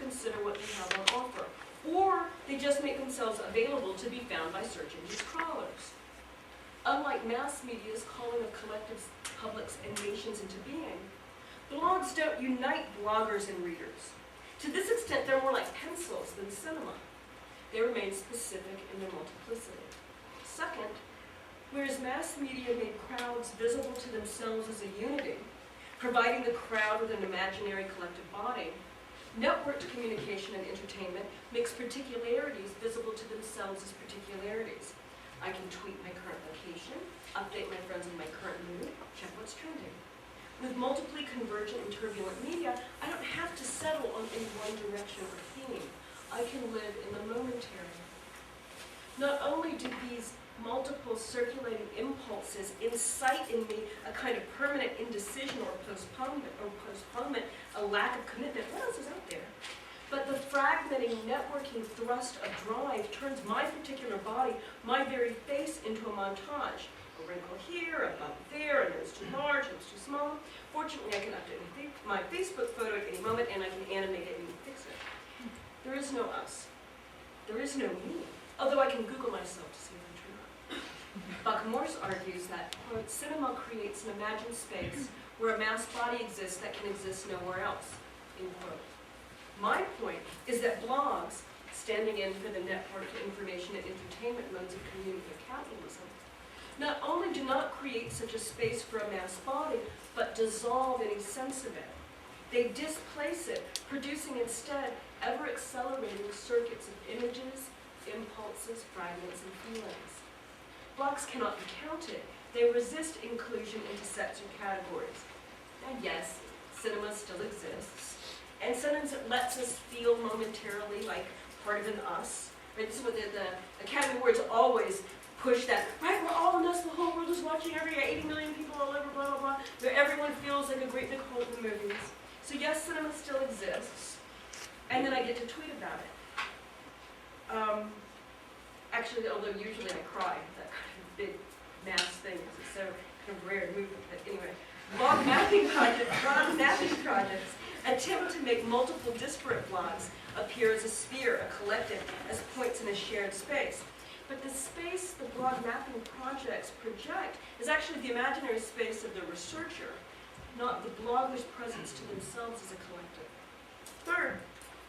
consider what they have on offer, or they just make themselves available to be found by search engine crawlers. Unlike mass media's calling of collectives, publics, and nations into being, blogs don't unite bloggers and readers. To this extent, they're more like pencils than cinema. They remain specific in their multiplicity. Second, whereas mass media made crowds visible to themselves as a unity, providing the crowd with an imaginary collective body, networked communication and entertainment makes particularities visible to themselves as particularities. I can tweet my current location, update my friends on my current mood, check what's trending. With multiply convergent and turbulent media, I don't have to settle on any one direction or theme. I can live in the momentary. Not only do these multiple circulating impulses incite in me a kind of permanent indecision or postponement, a lack of commitment, what else is out there? But the fragmenting, networking thrust of drive turns my particular body, my very face, into a montage. A wrinkle here, a bump there, a nose too large, a nose too small. Fortunately, I can update my Facebook photo at any moment, and I can animate it and fix it. There is no us. There is no me, although I can Google myself to see if I'm true or not. Buck Morse argues that, quote, cinema creates an imagined space where a mass body exists that can exist nowhere else, end quote. My point is that blogs, standing in for the network information and entertainment modes of communicative capitalism, not only do not create such a space for a mass body, but dissolve any sense of it. They displace it, producing instead ever-accelerating circuits of images, impulses, fragments, and feelings. Blogs cannot be counted. They resist inclusion into sets or categories. And yes, cinema still exists. And sometimes it lets us feel momentarily like part of an us. Right? This is what the Academy Awards always push that, right, we're all in us, the whole world is watching every 80 million people all over, blah, blah, blah, where everyone feels like a great big whole in the movies. So yes, cinema still exists, and then I get to tweet about it. Actually, although usually I cry, that kind of big mass thing, because it's so kind of rare movement, but anyway. Blog mapping projects attempt to make multiple disparate blogs appear as a sphere, a collective, as points in a shared space. But the space the blog mapping projects project is actually the imaginary space of the researcher, not the blogger's presence to themselves as a collective. Third,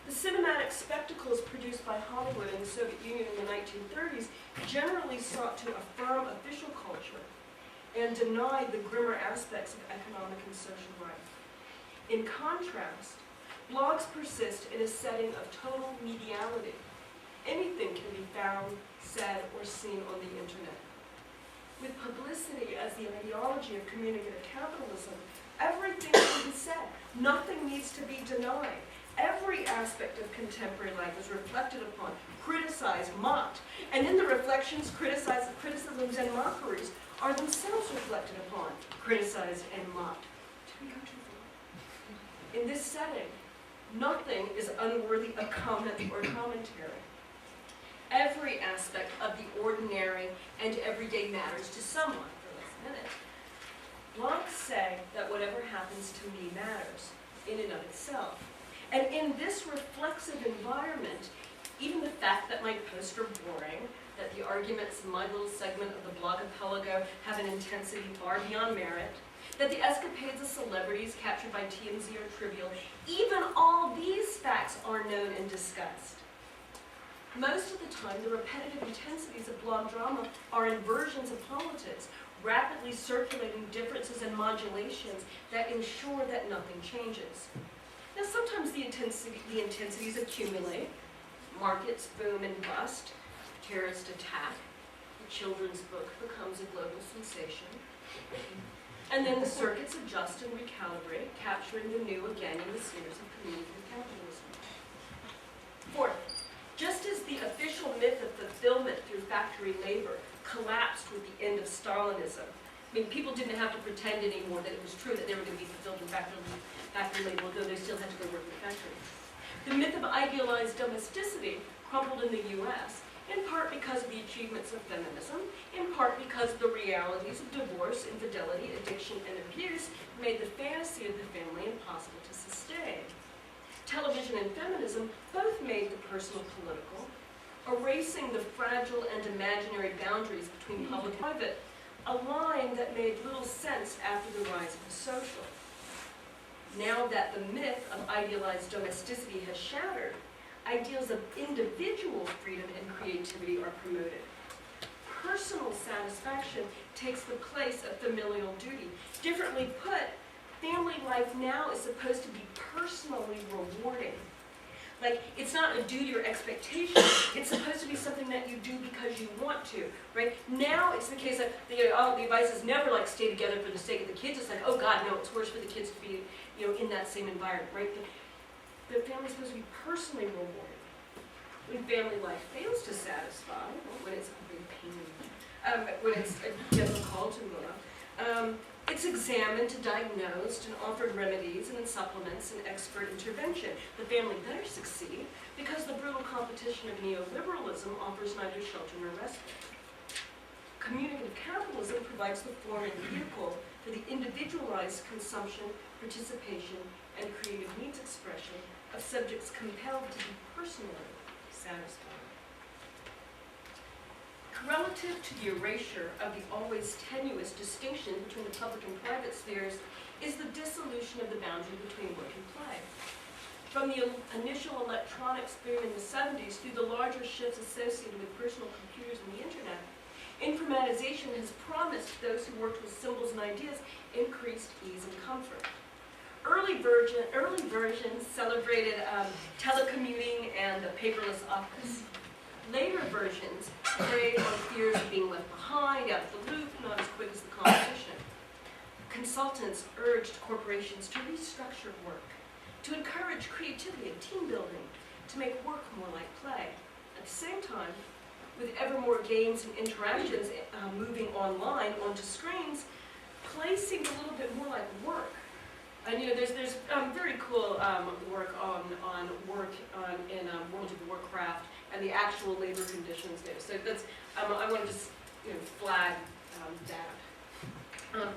the cinematic spectacles produced by Hollywood and the Soviet Union in the 1930s generally sought to affirm official culture and deny the grimmer aspects of economic and social life. In contrast, blogs persist in a setting of total mediality. Anything can be found, said, or seen on the internet. With publicity as the ideology of communicative capitalism, everything can be said. Nothing needs to be denied. Every aspect of contemporary life is reflected upon, criticized, mocked, and in the reflections, criticisms, and mockeries are themselves reflected upon, criticized, and mocked. Did we go too far? In this setting, nothing is unworthy of comment or commentary. Every aspect of the ordinary and everyday matters to someone for less than a minute. Blogs say that whatever happens to me matters in and of itself. And in this reflexive environment, even the fact that my posts are boring, that the arguments in my little segment of the blog archipelago have an intensity far beyond merit, that the escapades of celebrities captured by TMZ are trivial, even all these facts are known and discussed. Most of the time, the repetitive intensities of blog drama are inversions of politics, rapidly circulating differences and modulations that ensure that nothing changes. Now, sometimes the intensities accumulate. Markets boom and bust. Terrorist attack. The children's book becomes a global sensation. And then the circuits adjust and recalibrate, capturing the new again in the spheres of communicative capitalism. Fourth, just as the official myth of fulfillment through factory labor collapsed with the end of Stalinism, I mean, people didn't have to pretend anymore that it was true that they were going to be fulfilled in factory labor, although they still had to go work in the factory. The myth of idealized domesticity crumbled in the U.S., in part because of the achievements of feminism, in part because the realities of divorce, infidelity, addiction, and abuse made the fantasy of the family impossible to sustain. Television religion and feminism both made the personal political, erasing the fragile and imaginary boundaries between public and private, a line that made little sense after the rise of the social. Now that the myth of idealized domesticity has shattered, ideals of individual freedom and creativity are promoted. Personal satisfaction takes the place of familial duty. Differently put, family life now is supposed to be personally rewarding. Like, it's not a duty or expectation, it's supposed to be something that you do because you want to, right? Now it's the case that the advice is never like stay together for the sake of the kids. It's like, oh God, no, it's worse for the kids to be, in that same environment, right? But family's supposed to be personally rewarding. When family life fails to satisfy, when it's a big pain, when it's difficult and it's examined, diagnosed, and offered remedies and supplements and expert intervention. The family better succeed because the brutal competition of neoliberalism offers neither shelter nor respite. Communicative capitalism provides the form and vehicle for the individualized consumption, participation, and creative needs expression of subjects compelled to be personally satisfied. Relative to the erasure of the always tenuous distinction between the public and private spheres is the dissolution of the boundary between work and play. From the initial electronics boom in the 70s through the larger shifts associated with personal computers and the internet, informatization has promised those who worked with symbols and ideas increased ease and comfort. Early versions celebrated telecommuting and the paperless office. Later versions preyed on fears of being left behind, out of the loop, not as quick as the competition. Consultants urged corporations to restructure work, to encourage creativity and team building, to make work more like play. At the same time, with ever more games and interactions moving online onto screens, play seemed a little bit more like work. And there's very cool work on work in World of Warcraft and the actual labor conditions there. So that's I want to just flag that.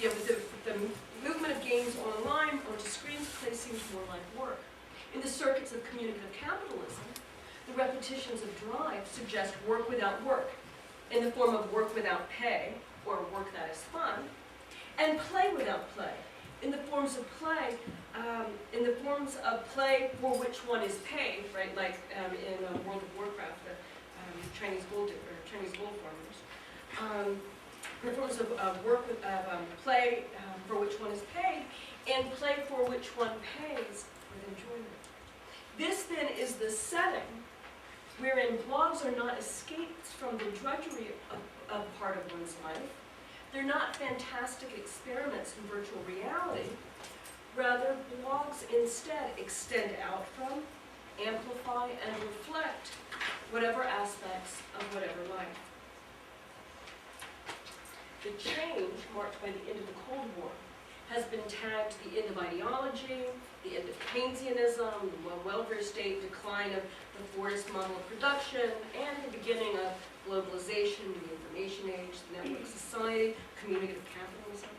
With the movement of games online onto screens, play seems more like work. In the circuits of communicative capitalism, the repetitions of drive suggest work without work, in the form of work without pay, or work that is fun, and play without play, in the forms of play, for which one is paid, right? Like in World of Warcraft, the Chinese gold farmers. In the forms of work with play for which one is paid, and play for which one pays with enjoyment. This then is the setting wherein blogs are not escapes from the drudgery of part of one's life. They're not fantastic experiments in virtual reality. Rather, blogs instead extend out from, amplify, and reflect whatever aspects of whatever life. The change marked by the end of the Cold War has been tagged to the end of ideology, the end of Keynesianism, the welfare state, decline of the Fordist model of production, and the beginning of globalization, the information age, the network society, communicative capitalism.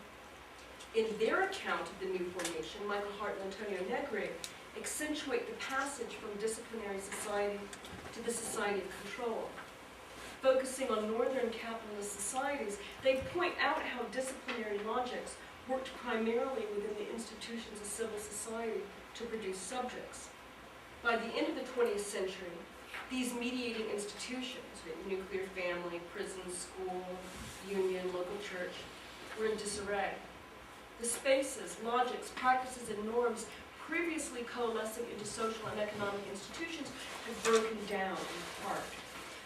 In their account of the new formation, Michael Hart and Antonio Negri accentuate the passage from disciplinary society to the society of control. Focusing on northern capitalist societies, they point out how disciplinary logics worked primarily within the institutions of civil society to produce subjects. By the end of the 20th century, these mediating institutions, nuclear family, prison, school, union, local church, were in disarray. The spaces, logics, practices, and norms previously coalescing into social and economic institutions had broken down in part.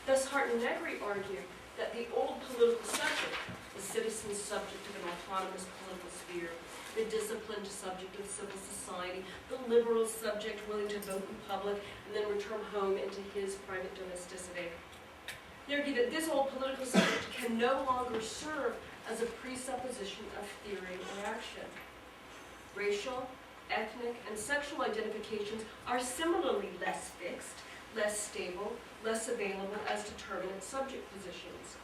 Thus, Hart and Negri argue that the old political subject, the citizen subject of an autonomous political sphere, the disciplined subject of civil society, the liberal subject willing to vote in public and then return home into his private domesticity. They argue that this old political subject can no longer serve as a presupposition of theory or action. Racial, ethnic, and sexual identifications are similarly less fixed, less stable, less available as determinate subject positions.